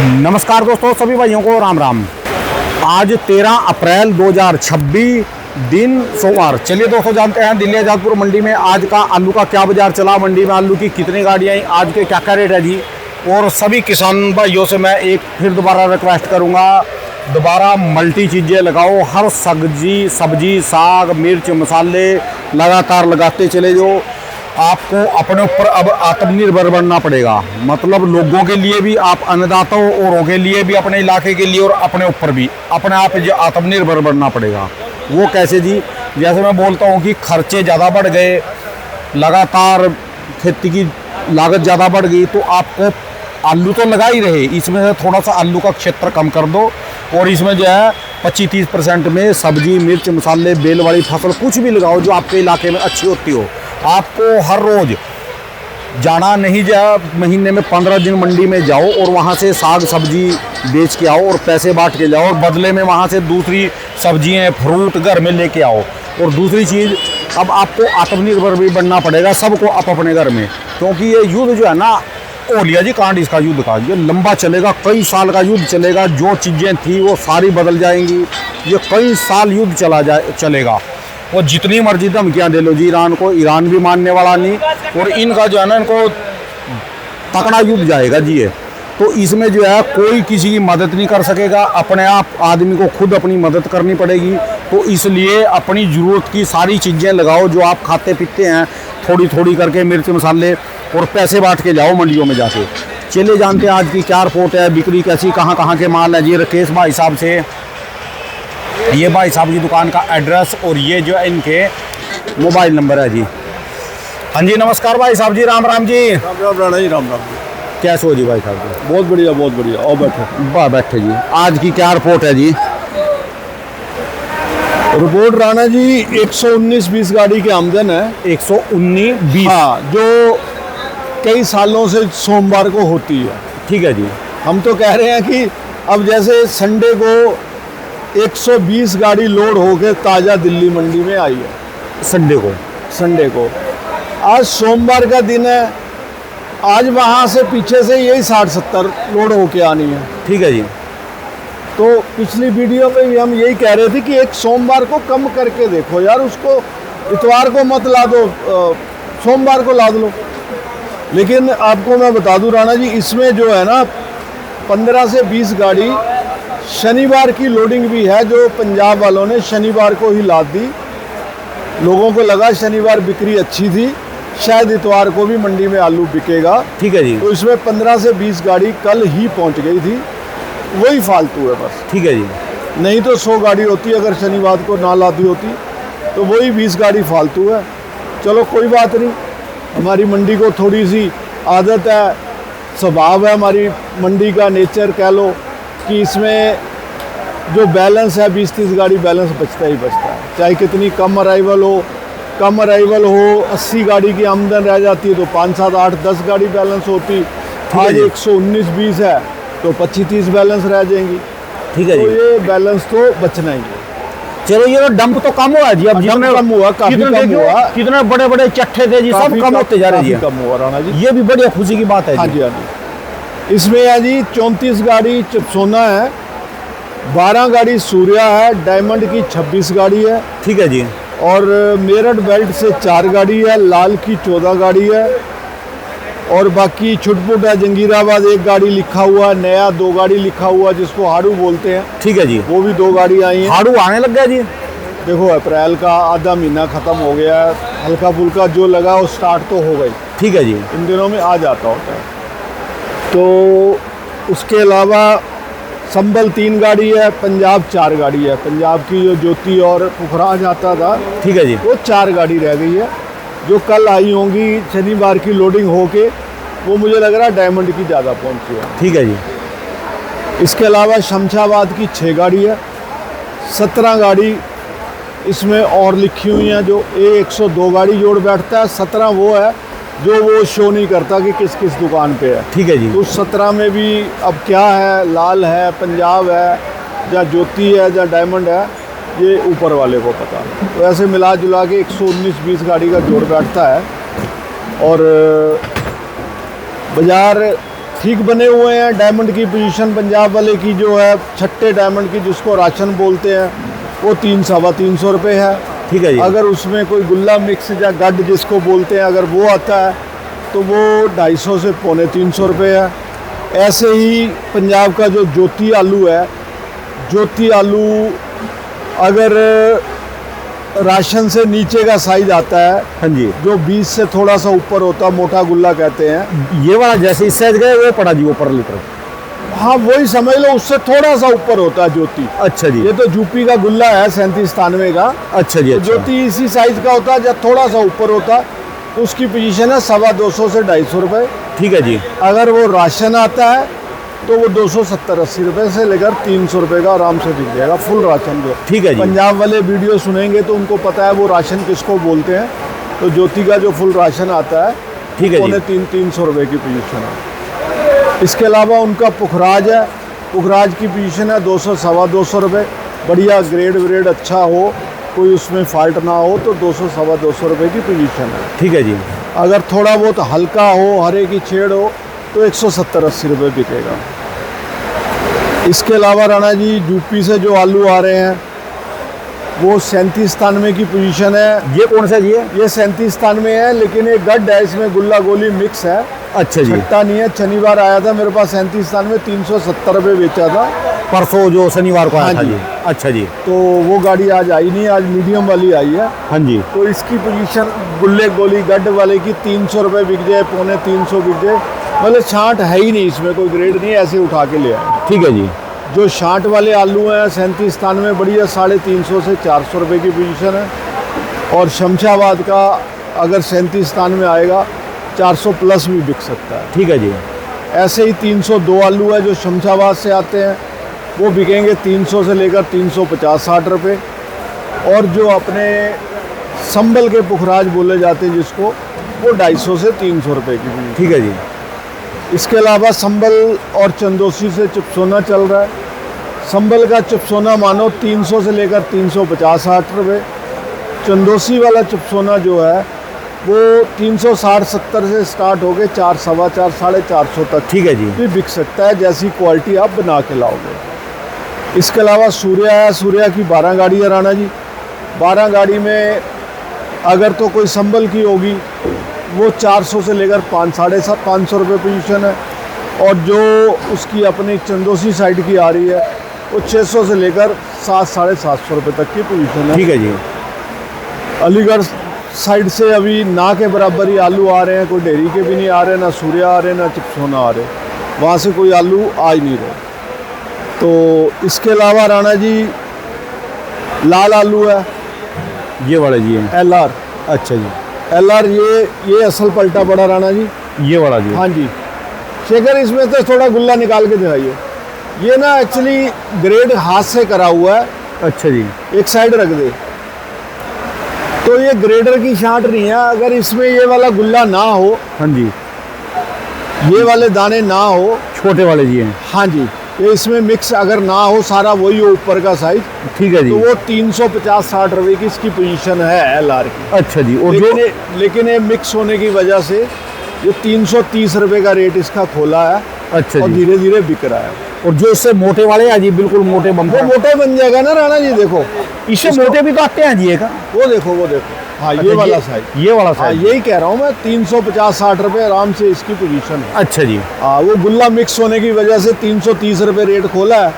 नमस्कार दोस्तों, सभी भाइयों को राम राम। आज 13 अप्रैल 2026 दिन सोमवार। चलिए दोस्तों, जानते हैं दिल्ली आजादपुर मंडी में आज का आलू का क्या बाजार चला, मंडी में आलू की कितनी गाड़ियाँ आई, आज के क्या क्या रेट है जी। और सभी किसान भाइयों से मैं एक फिर दोबारा रिक्वेस्ट करूँगा, दोबारा मल्टी चीज़ें लगाओ। हर सब्जी साग मिर्च मसाले लगातार लगाते चले जाओ। आपको अपने ऊपर अब आत्मनिर्भर बनना पड़ेगा। मतलब लोगों के लिए भी, आप अन्नदाताओं औरों के लिए भी, अपने इलाके के लिए और अपने ऊपर भी अपने आप जो आत्मनिर्भर बनना पड़ेगा। वो कैसे जी? जैसे मैं बोलता हूँ कि खर्चे ज़्यादा बढ़ गए, लगातार खेती की लागत ज़्यादा बढ़ गई, तो आपको आलू तो लगा ही रहे, इसमें से थोड़ा सा आलू का क्षेत्र कम कर दो और इसमें जो है 25-30% में सब्जी मिर्च मसाले बेल वाली फसल कुछ भी लगाओ जो आपके इलाके में अच्छी होती हो। आपको हर रोज़ जाना नहीं, जा महीने में 15 दिन मंडी में जाओ और वहाँ से साग सब्जी बेच के आओ और पैसे बांट के जाओ, और बदले में वहाँ से दूसरी सब्जियाँ फ्रूट घर में लेके आओ। और दूसरी चीज़, अब आपको आत्मनिर्भर भी बनना पड़ेगा सबको अपने घर में, क्योंकि ये युद्ध जो है ना, ओलिया जी कांड इसका युद्ध का, ये लंबा चलेगा, कई साल का युद्ध चलेगा। जो चीज़ें थी वो सारी बदल जाएंगी, ये कई साल युद्ध चलेगा। और जितनी मर्जी धमकियाँ दे लो जी ईरान को, ईरान भी मानने वाला नहीं, और इनका जो है ना, इनको तकड़ा युद्ध जाएगा जी ये। तो इसमें जो है कोई किसी की मदद नहीं कर सकेगा, अपने आप आदमी को खुद अपनी मदद करनी पड़ेगी। तो इसलिए अपनी ज़रूरत की सारी चीज़ें लगाओ जो आप खाते पीते हैं, थोड़ी थोड़ी करके मिर्च मसाले, और पैसे बांट के जाओ मंडियों में जाके। चलिए जानते हैं आज की क्या रिपोर्ट है, बिक्री कैसी, कहाँ के माल है जी। राकेश भाई साहब से, ये भाई साहब की दुकान का एड्रेस और ये जो है इनके मोबाइल नंबर है जी। हाँ जी, नमस्कार भाई साहब जी, राम राम जी। राम राम राणा जी, राम राम जी। कैसे हो जी भाई साहब जी? बहुत बढ़िया बहुत बढ़िया। और बैठे बैठे जी। आज की क्या रिपोर्ट है जी? रिपोर्ट राणा जी 119-20 गाड़ी की आमदन है। 119-20? हाँ, जो कई सालों से सोमवार को होती है। ठीक है जी। हम तो कह रहे हैं कि अब जैसे संडे को 120 गाड़ी लोड होकर ताज़ा दिल्ली मंडी में आई है। संडे को आज सोमवार का दिन है, आज वहाँ से पीछे से यही 60-70 लोड होके आनी है। ठीक है जी। तो पिछली वीडियो में भी हम यही कह रहे थे कि एक सोमवार को कम करके देखो यार, उसको इतवार को मत ला दो, सोमवार को लाद लो। लेकिन आपको मैं बता दूं राणा जी, इसमें जो है ना 15 से 20 गाड़ी शनिवार की लोडिंग भी है, जो पंजाब वालों ने शनिवार को ही लाद दी। लोगों को लगा शनिवार बिक्री अच्छी थी, शायद इतवार को भी मंडी में आलू बिकेगा। ठीक है जी। तो इसमें 15 से 20 गाड़ी कल ही पहुंच गई थी, वही फालतू है बस। ठीक है जी। नहीं तो 100 गाड़ी होती अगर शनिवार को ना लादी होती, तो वही 20 गाड़ी फालतू है। चलो कोई बात नहीं, हमारी मंडी को थोड़ी सी आदत है, स्वभाव है हमारी मंडी का, नेचर कह लो कि इसमें जो बैलेंस है 20-30 गाड़ी बैलेंस बचता ही बचता है। चाहे कितनी कम अराइवल हो 80 गाड़ी की आमदन रह जाती है तो 5, 7, 8, 10 गाड़ी बैलेंस होती। आज 119-20 है तो 25-30 बैलेंस रह जाएंगी। ठीक है तो जी। ये बैलेंस तो बचना ही है। चलो, ये तो डंप तो कम हुआ जी। अब डंप कम हुआ, काफी कम हुआ। कितने बड़े बड़े चट्टे थे जी, सब कम होते जा रहे हैं। कम हुआ राणा जी, ये भी बढ़िया खुशी की बात है। हाँ जी हाँ जी। इसमें है जी 34 गाड़ी चिपसोना है, 12 गाड़ी सूर्या है, डायमंड की 26 गाड़ी है। ठीक है जी। और मेरठ बेल्ट से 4 गाड़ी है, लाल की 14 गाड़ी है, और बाकी छुटपुट है। जंगीराबाद 1 गाड़ी लिखा हुआ है, नया 2 गाड़ी लिखा हुआ जिसको हाड़ू बोलते हैं। ठीक है जी। वो भी 2 गाड़ी आई हैं। हाड़ू आने लग गया जी। देखो अप्रैल का आधा महीना ख़त्म हो गया है, हल्का फुल्का जो लगा वो स्टार्ट तो हो गई। ठीक है जी। इन दिनों में आ जाता होता है। तो उसके अलावा संबल 3 गाड़ी है, पंजाब 4 गाड़ी है। पंजाब की जो ज्योति और पुखराज जाता था, ठीक है जी, वो 4 गाड़ी रह गई है, जो कल आई होंगी शनिवार की लोडिंग होके। वो मुझे लग रहा है डायमंड की ज़्यादा पहुंची है। ठीक है जी। इसके अलावा शमशाबाद की 6 गाड़ी है, 17 गाड़ी इसमें और लिखी हुई हैं। जो 102 गाड़ी जोड़ बैठता है, 17 वो है जो वो शो नहीं करता कि किस किस दुकान पे है। ठीक है जी। तो 17 में भी अब क्या है, लाल है, पंजाब है, या ज्योति है, या डायमंड है, ये ऊपर वाले को पता है। तो ऐसे मिला जुला के 119-20 गाड़ी का जोड़ बैठता है। और बाज़ार ठीक बने हुए हैं। डायमंड की पोजीशन पंजाब वाले की जो है, छठे डायमंड की जिसको राशन बोलते हैं, वो 300-325 रुपये है। ठीक है जी। अगर उसमें कोई गुल्ला मिक्स या गड्ढ जिसको बोलते हैं, अगर वो आता है तो वो 250 से 250 रुपये है। ऐसे ही पंजाब का जो ज्योति आलू है, ज्योति आलू अगर राशन से नीचे का साइज आता है, हाँ जी, जो 20 से थोड़ा सा ऊपर होता है, मोटा गुल्ला कहते हैं। ये वाला जैसे इस साइज गए वो पड़ा जी ऊपर लीटर। हाँ, वही समझ लो, उससे थोड़ा सा ऊपर होता है ज्योति। अच्छा जी। ये तो यूपी का गुल्ला है 37-93 का। अच्छा जी। अच्छा। ज्योति इसी साइज का होता है, जब थोड़ा सा ऊपर होता है उसकी पोजीशन है 225 से 250 रुपये। ठीक है जी। अगर वो राशन आता है तो वो 270-80 रुपये से लेकर 300 रुपये का आराम से बिक जाएगा, फुल राशन जो। ठीक है जी। पंजाब वाले वीडियो सुनेंगे तो उनको पता है वो राशन किसको बोलते हैं। तो ज्योति का जो फुल राशन आता है, ठीक है जी, 300 रुपये की पोजीशन है। इसके अलावा उनका पुखराज है, पुखराज की पोजीशन है 200-225 रुपये। बढ़िया ग्रेड व्रेड अच्छा हो, कोई उसमें फॉल्ट ना हो, तो 200-225 रुपये की पोजीशन है। ठीक है जी। अगर थोड़ा बहुत हल्का हो, हरे की छेड़ हो, तो 170-80 रुपये बिकेगा। इसके अलावा राणा जी यूपी से जो आलू आ रहे हैं वो 37-93 की पोजीशन है। ये कौन सा जी है? ये 37-93 है, लेकिन एक गड्ढ है, इसमें गुल्ला गोली मिक्स है। अच्छा जी। छट्टा नहीं है। शनिवार आया था मेरे पास 37-93, 370 रुपये बेचा था परसों जो शनिवार को आया हाँ था जी। जी। अच्छा जी। तो वो गाड़ी आज आई नहीं, आज मीडियम वाली आई है। हाँ जी। तो इसकी पोजीशन गुल्ले गोली गड्ढ वाले की 300 रुपये बिक जाए, 250 बिक जाए, मतलब छांट है ही नहीं इसमें, कोई ग्रेड नहीं, ऐसे उठा के ले आए। ठीक है जी। जो छांट वाले आलू हैं 37-93 बढ़िया 350 से 400 रुपये की पोजीशन है। और शमशाबाद का अगर 37-93 आएगा 400 प्लस भी बिक सकता है। ठीक है जी। ऐसे ही 302 आलू है जो शमशाबाद से आते हैं, वो बिकेंगे 300 से लेकर 350-60 रुपये। और जो अपने संबल के पुखराज बोले जाते हैं जिसको, वो 250 से 300 रुपये की भी। ठीक है जी। इसके अलावा संबल और चंदोसी से चिपसोना चल रहा है। संबल का चिपसोना मानो 300 से लेकर 350-60 रुपये। चंदोसी वाला चिपसोना जो है वो 360-70 से स्टार्ट हो गए 4, 4.25, 450 तक। ठीक है जी। भी बिक सकता है, जैसी क्वालिटी आप बना के लाओगे। इसके अलावा सूर्या है, सूर्या की 12 गाड़ी है राणा जी। 12 गाड़ी में अगर तो कोई संबल की होगी वो 400 से लेकर 500-550 रुपये पोजीशन है। और जो उसकी अपनी चंदोसी साइड की आ रही है वो 600 से लेकर 700-750 रुपये तक की पोजीशन है। ठीक है जी। अलीगढ़ साइड से अभी ना के बराबर ही आलू आ रहे हैं, कोई डेयरी के भी नहीं आ रहे, ना सूर्या आ रहे, ना चिपसोना आ रहे, वहाँ से कोई आलू आ ही नहीं रहे। तो इसके अलावा राणा जी लाल आलू है, ये वाला जी है। LR। अच्छा जी। LR ये असल पलटा बड़ा राणा जी। ये वाला जी। हाँ जी। शेखर इसमें से थोड़ा गुल्ला निकाल के दिखाइए। ये ना एक्चुअली ग्रेड हाथ से करा हुआ है। अच्छा जी। एक साइड रख दे, तो ये ग्रेडर की छांट नहीं है। अगर इसमें ये वाला गुल्ला ना हो, हाँ जी, ये वाले दाने ना हो, छोटे वाले जी हैं। हाँ जी, ये इसमें मिक्स अगर ना हो, सारा वही हो ऊपर का साइज, ठीक है जी। तो वो 350-60 रुपये की इसकी पोजीशन है LR की। अच्छा जी। और लेकिन ये मिक्स होने की वजह से ये 330 रुपये का रेट इसका खोला है। अच्छा और जी। धीरे धीरे बिक रहा है। और जो इससे मोटे वाले हैं जी, बिल्कुल मोटे वो बम्पर, मोटा बन जाएगा ना राणा जी। देखो इससे मोटे भी तो आते हैं जी एक। वो देखो हाँ, अच्छा, ये वाला साइज, ये वाला हाँ, साइज। यही कह रहा हूँ मैं, 350-60 रुपये आराम से इसकी पोजीशन है। अच्छा जी। हाँ, वो गुल्ला मिक्स होने की वजह से 330 रुपये रेट खोला है।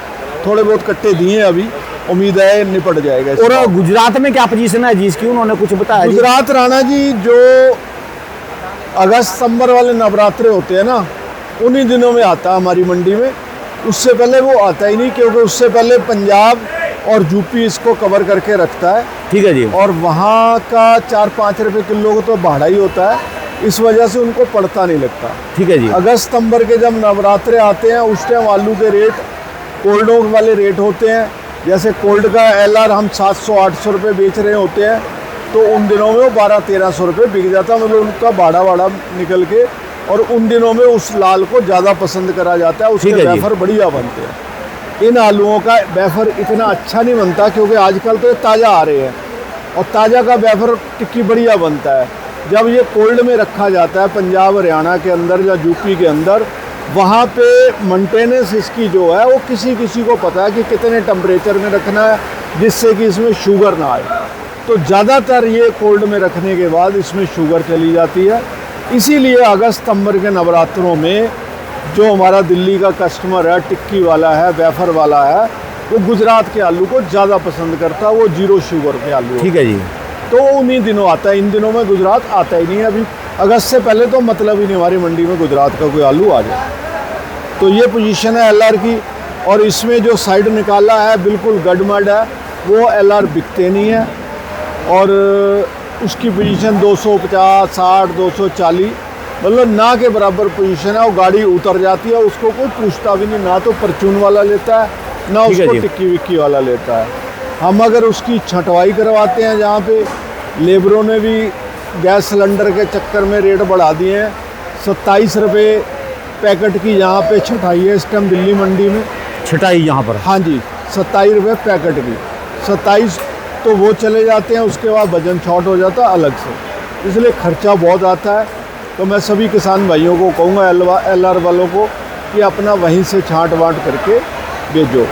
थोड़े बहुत कट्टे दिए अभी, उम्मीद है निपट जाएगा इसका। और गुजरात में क्या पोजीशन है जी इसकी, उन्होंने कुछ बताया जी? गुजरात राणा जी जो अगस्त सितंबर वाले नवरात्रे होते हैं ना, उन्हीं दिनों में आता है हमारी मंडी में। उससे पहले वो आता ही नहीं, क्योंकि उससे पहले पंजाब और यूपी इसको कवर करके रखता है। ठीक है जी। और वहाँ का 4-5 रुपये किलो तो भाड़ा ही होता है, इस वजह से उनको पड़ता नहीं लगता। ठीक है जी। अगस्त सितंबर के जब नवरात्रे आते हैं उस टाइम आलू के रेट कोल्डों वाले रेट होते हैं। जैसे कोल्ड का LR हम 700-800 रुपये बेच रहे होते हैं, तो उन दिनों में वो 1200-1300 रुपये बिक जाता, मतलब उनका भाड़ा निकल के। और उन दिनों में उस लाल को ज़्यादा पसंद करा जाता है, उसके वेफर बढ़िया बनते हैं। इन आलूओं का वेफर इतना अच्छा नहीं बनता, क्योंकि आजकल तो ताज़ा आ रहे हैं, और ताज़ा का वेफर टिक्की बढ़िया बनता है। जब ये कोल्ड में रखा जाता है पंजाब हरियाणा के अंदर या यूपी के अंदर, वहाँ पे मेंटेनेंस इसकी जो है वो किसी किसी को पता है कि कितने टेम्परेचर में रखना है जिससे कि इसमें शुगर ना आए। तो ज़्यादातर ये कोल्ड में रखने के बाद इसमें शुगर चली जाती है। इसीलिए अगस्त सितंबर के नवरात्रों में जो हमारा दिल्ली का कस्टमर है, टिक्की वाला है, वेफर वाला है, वो गुजरात के आलू को ज़्यादा पसंद करता है। वो 0 शुगर के आलू, ठीक है जी। तो उन्हीं दिनों आता है। इन दिनों में गुजरात आता ही नहीं है। अभी अगस्त से पहले तो मतलब ही नहीं हमारी मंडी में गुजरात का कोई आलू आ जाए। तो ये पोजीशन है एलआर की। और इसमें जो साइड निकाला है बिल्कुल गडमड है, वो एलआर बिकते नहीं है। और उसकी पोजीशन 250, 60, 240 मतलब ना के बराबर पोजीशन है। वो गाड़ी उतर जाती है, उसको कोई पूछता भी नहीं, ना तो परचून वाला लेता है ना उसको टिक्की विक्की वाला लेता है। हम अगर उसकी छंटवाई करवाते हैं, जहाँ पे लेबरों ने भी गैस सिलेंडर के चक्कर में रेट बढ़ा दिए हैं, 27 रुपये पैकेट की यहाँ पे छटाई है इस टाइम दिल्ली मंडी में। छटाई यहाँ पर? हाँ जी, 27 रुपये पैकेट की। 27 तो वो चले जाते हैं, उसके बाद वजन शॉर्ट हो जाता है अलग से, इसलिए खर्चा बहुत आता है। तो मैं सभी किसान भाइयों को कहूँगा, एलआर वालों को, कि अपना वहीं से छांट वाँट करके बेचो।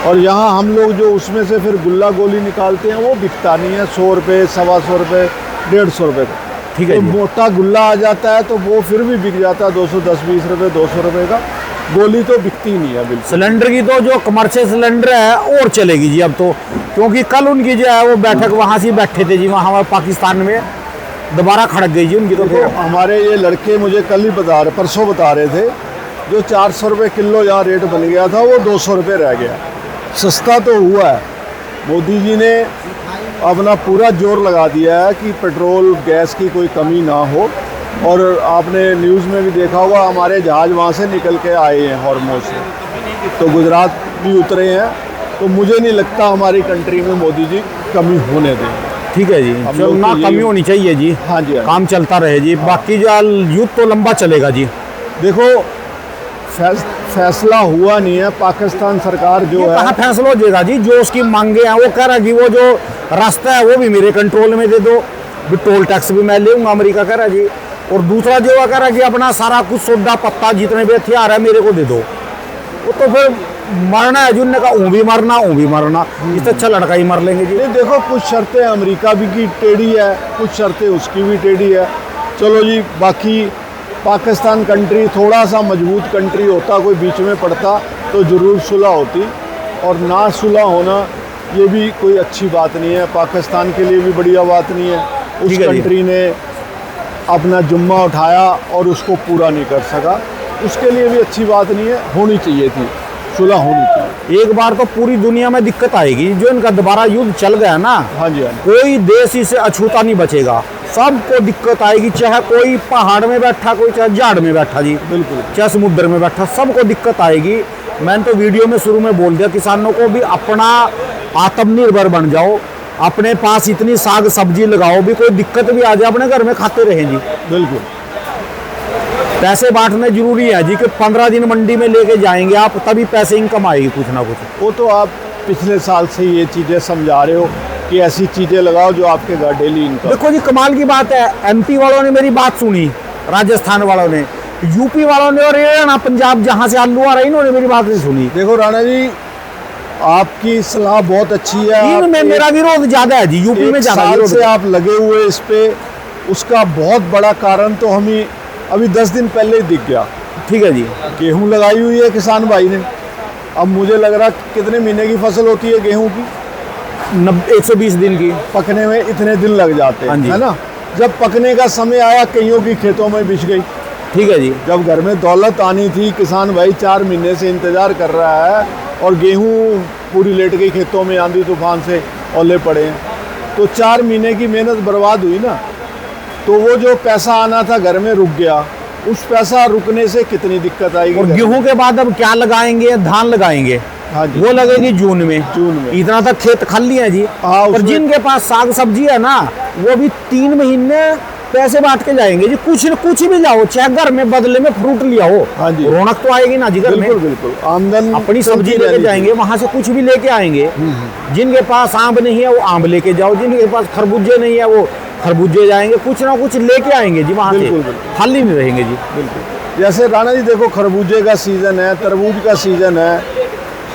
और यहाँ हम लोग जो उसमें से फिर गुल्ला गोली निकालते हैं वो बिकता नहीं है। 100 रुपये, 125 रुपये, 150 रुपये का, ठीक है। तो मोटा गुल्ला आ जाता है तो वो फिर भी बिक जाता है 210-20 रुपये, 200 रुपये का। गोली तो बिकती ही नहीं है बिल्कुल। सिलेंडर की तो जो कमर्शियल सिलेंडर है और चलेगी जी अब तो, क्योंकि कल उनकी जो है वो बैठक वहाँ से बैठे थे जी, वहाँ हमारे पाकिस्तान में दोबारा खड़क गई जी उनकी। तो हमारे ये लड़के मुझे कल ही परसों बता रहे थे, जो 400 रुपये किलो यहाँ रेट बन गया था वो 200 रुपये रह गया। सस्ता तो हुआ है। मोदी जी ने अपना पूरा जोर लगा दिया है कि पेट्रोल गैस की कोई कमी ना हो। और आपने न्यूज़ में भी देखा होगा, हमारे जहाज़ वहाँ से निकल के आए हैं हॉर्मोज से, तो गुजरात भी उतरे हैं। तो मुझे नहीं लगता हमारी कंट्री में मोदी जी कमी होने दें। ठीक है जी, ना कमी होनी चाहिए जी। हाँ जी, काम चलता रहे जी। बाकी जो युद्ध तो लंबा चलेगा जी। देखो फैसला हुआ नहीं है। पाकिस्तान सरकार जो है, कहाँ फैसला हो जाएगा जी? जो उसकी मांगे हैं वो कह रहा है कि वो जो रास्ता है वो भी मेरे कंट्रोल में दे दो, भी टोल टैक्स भी मैं लूँगा, अमेरिका कह रहा है जी। और दूसरा जो कह रहा है कि अपना सारा कुछ सौदा पत्ता जितने भी हथियार है मेरे को दे दो। वो तो फिर मरना है, जिनने कहा ऊँ भी मरना, इससे अच्छा लड़का ही मर लेंगे जी। देखो कुछ शर्तें अमेरिका भी की टेढ़ी है, कुछ शर्तें उसकी भी टेढ़ी है। चलो जी, बाकी पाकिस्तान कंट्री थोड़ा सा मजबूत कंट्री होता, कोई बीच में पड़ता तो ज़रूर सुलह होती। और ना सुलह होना ये भी कोई अच्छी बात नहीं है, पाकिस्तान के लिए भी बढ़िया बात नहीं है। उस कंट्री ने अपना जुम्मा उठाया और उसको पूरा नहीं कर सका, उसके लिए भी अच्छी बात नहीं है। होनी चाहिए थी, सुलह होनी चाहिए। एक बार तो पूरी दुनिया में दिक्कत आएगी, जो इनका दोबारा युद्ध चल गया ना। हाँ जी, कोई देश इसे अछूता नहीं बचेगा, सबको दिक्कत आएगी। चाहे कोई पहाड़ में बैठा, कोई चाहे झाड़ में बैठा जी, बिल्कुल, चाहे समुद्र में बैठा, सबको दिक्कत आएगी। मैंने तो वीडियो में शुरू में बोल दिया, किसानों को भी अपना आत्मनिर्भर बन जाओ, अपने पास इतनी साग सब्जी लगाओ, भी कोई दिक्कत भी आ जाए अपने घर में खाते रहें जी। बिल्कुल, पैसे बांटने जरूरी है जी, कि 15 दिन मंडी में लेके जाएंगे आप, तभी पैसे इनकम आएगी कुछ ना कुछ। वो तो आप पिछले साल से ये चीज़ें समझा रहे हो कि ऐसी चीज़ें लगाओ जो आपके घर डेली इनकम। देखो जी, कमाल की बात है, एमपी वालों ने मेरी बात सुनी, राजस्थान वालों ने, यूपी वालों ने, और हरियाणा पंजाब जहाँ से आलू आ रहे हैं इन्होंने मेरी बात नहीं सुनी। देखो राणा जी, आपकी सलाह बहुत अच्छी है। इनमें मेरा विरोध ज्यादा है जी, यूपी में ज्यादा विरोध से आप लगे हुए इस पे, उसका बहुत बड़ा कारण तो हमें अभी 10 दिन पहले ही दिख गया। ठीक है जी, गेहूं लगाई हुई है किसान भाई ने। अब मुझे लग रहा कितने महीने की फसल होती है गेहूं की? 120 दिन की। पकने में इतने दिन लग जाते हैं, है ना। जब पकने का समय आया, कईयों की खेतों में बिछ गई। ठीक है जी, जब घर में दौलत आनी थी, किसान भाई 4 महीने से इंतजार कर रहा है और गेहूं पूरी लेट गई खेतों में, आंधी तूफान से ओले पड़े हैं, तो 4 महीने की मेहनत बर्बाद हुई ना। तो वो जो पैसा आना था घर में रुक गया, उस पैसा रुकने से कितनी दिक्कत आएगी। और गेहूं के बाद अब क्या लगाएंगे? धान लगाएंगे। हाँ जी, वो लगेगी जून में। जून में इतना तक खेत खाली है जी। हाँ, और जिनके पास साग सब्जी है ना, वो भी 3 महीने पैसे बांट के जाएंगे जी। कुछ भी लाओ, चाहे घर में बदले में फ्रूट लिया हो। हाँ जी, रौनक तो आएगी ना जी घर में। बिल्कुल, आमदन अपनी सब्जी लेके जाएंगे, वहां से कुछ भी लेके आएंगे। जिनके पास आम नहीं है वो आम लेके जाओ, जिनके पास खरबूजे नहीं है वो खरबूजे जाएंगे, कुछ ना कुछ लेके आएंगे जी वहां से, खाली नहीं रहेंगे जी। बिल्कुल। जैसे राणा जी देखो, खरबूजे का सीज़न है, तरबूज का सीज़न है,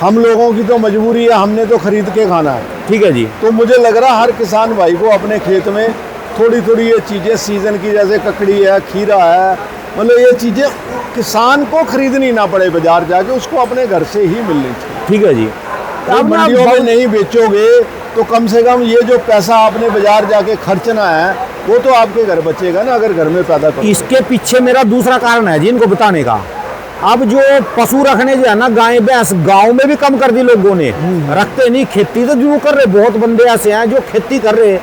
हम लोगों की तो मजबूरी है, हमने तो खरीद के खाना है। ठीक है जी। तो मुझे लग रहा है हर किसान भाई को अपने खेत में थोड़ी थोड़ी ये चीज़ें सीज़न की, जैसे ककड़ी है, खीरा है, मतलब ये चीज़ें किसान को खरीदनी ना पड़े बाजार जाके, उसको अपने घर से ही मिलनी चाहिए। ठीक है जी। आप मंडियों में नहीं बेचोगे तो कम से कम ये जो पैसा आपने बाजार जाके खर्चना है वो तो आपके घर बचेगा ना, अगर घर में पैदा करो। इसके पीछे मेरा दूसरा कारण है जी इनको बताने का। अब जो पशु रखने जो है ना, गाय भैंस गांव में भी कम कर दी लोगों ने, रखते नहीं। खेती तो जरूर कर रहे, बहुत बंदे ऐसे हैं जो खेती कर रहे,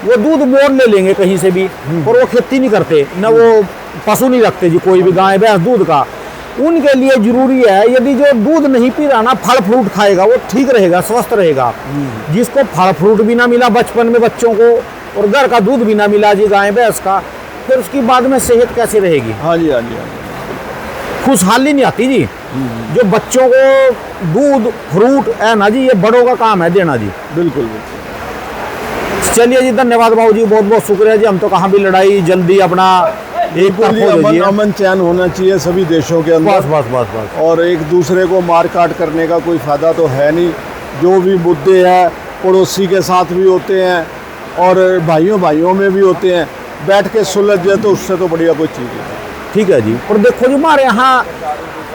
वो दूध मोड़ ले लेंगे कहीं से भी, और वो खेती नहीं करते, ना वो पशु नहीं रखते जी कोई भी गाय भैंस दूध का। उनके लिए जरूरी है, यदि जो दूध नहीं पी रहा ना, फल फ्रूट खाएगा, वो ठीक रहेगा, स्वस्थ रहेगा। जिसको फल फ्रूट भी ना मिला बचपन में बच्चों को, और घर का दूध भी ना मिला जी गाय भैंस का, फिर उसकी बाद में सेहत कैसे रहेगी? हाँ जी, हाँ जी, हाँ जी। खुशहाली नहीं आती जी। जो बच्चों को दूध फ्रूट है ना जी, ये बड़ों का काम है देना जी। बिल्कुल बिल्कुल। चलिए जी, धन्यवाद बाबू जी, बहुत बहुत शुक्रिया जी। हम तो कहाँ भी लड़ाई जल्दी अपना एक तरफ हो अमन जाइए। अमन चैन होना चाहिए सभी देशों के अंदर। बस बस बस बस। और एक दूसरे को मार काट करने का कोई फ़ायदा तो है नहीं। जो भी मुद्दे हैं पड़ोसी के साथ भी होते हैं और भाइयों भाइयों में भी होते हैं, बैठ के सुलझ जाए तो उससे तो बढ़िया कोई चीज़ है। ठीक है जी। और देखो जी, हमारे यहाँ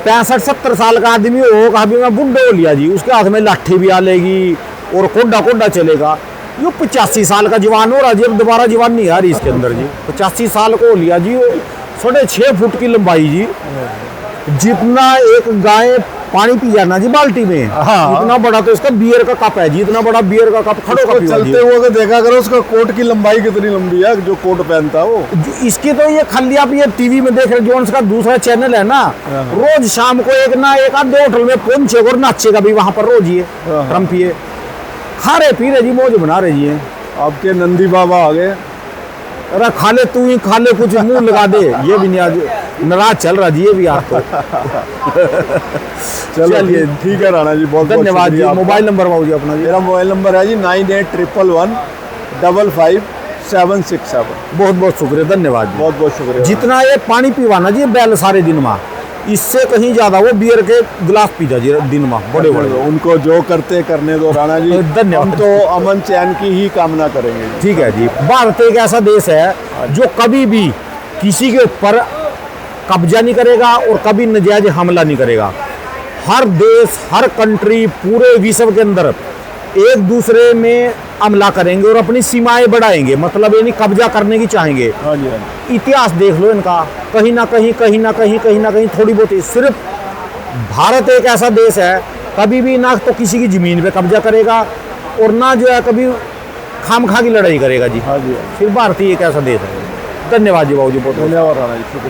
65-70 साल का आदमी हो, कहा भी मैं बुढ़ा हो लिया जी, उसके हाथ में लाठी भी आ लेगी और कोड्डा कोड्डा चलेगा। ये 85 साल का जवान हो रहा जी, अब दोबारा जवान नहीं आ रही इसके अंदर जी। 85 साल को हो लिया जी, 6.5 फुट की लंबाई जी, जितना एक गाय पानी पी जाना जी बाल्टी में, हाँ। इतना बड़ा तो इसका बियर का कप है जी, इतना बड़ा बियर का कप खड़ो का चलते हुए को देखा करो, उसका कोट की लंबाई कितनी लंबी है, जो कोट पहनता है वो। इसकी तो ये खाली आप ये टीवी में देख रहे, जोन्स का दूसरा चैनल है ना, रोज शाम को एक ना एक आधे होटल में पहुंचेगा और नाचेगा भी वहां पर रोज ये ट्रम्पिए खा रहे पी रहे जी, मौज बना रहे जी। आपके नंदी बाबा आ गए। अरे खा ले, तू ही खा ले, कुछ मुंह लगा दे। ये भी नहीं, आज नाराज चल रहा जी ये भी आपको। चलिए ठीक है राणा जी, बहुत धन्यवाद जी। मोबाइल नंबर बाबू जी अपना जी? मेरा मोबाइल नंबर है जी 9811155767। बहुत बहुत शुक्रिया, धन्यवाद जी। बहुत बहुत शुक्रिया। जितना ये पानी पीवाना जी बैल सारे दिन में, इससे कहीं ज्यादा वो बियर के गिलास पीता जी दिन में बड़े बड़े। उनको जो करते करने दो राणा जी, धन्यवाद। हम तो अमन चैन की ही कामना करेंगे। ठीक है जी। भारत एक ऐसा देश है जो कभी भी किसी के ऊपर कब्जा नहीं करेगा और कभी नजायज हमला नहीं करेगा। हर देश, हर कंट्री, पूरे विश्व के अंदर एक दूसरे में हमला करेंगे और अपनी सीमाएं बढ़ाएंगे, मतलब ये नहीं कब्जा करने की चाहेंगे। हाँ जी, हाँ जी। इतिहास देख लो इनका, कहीं ना कहीं कहीं ना कहीं कहीं ना कहीं थोड़ी बहुत ही। सिर्फ भारत एक ऐसा देश है, कभी भी ना तो किसी की जमीन पे कब्जा करेगा और ना जो है कभी खामखा की लड़ाई करेगा जी। हाँ जी, सिर्फ भारत ही एक ऐसा देश है। धन्यवाद जी बाबू जी, बहुत धन्यवाद राणा जी।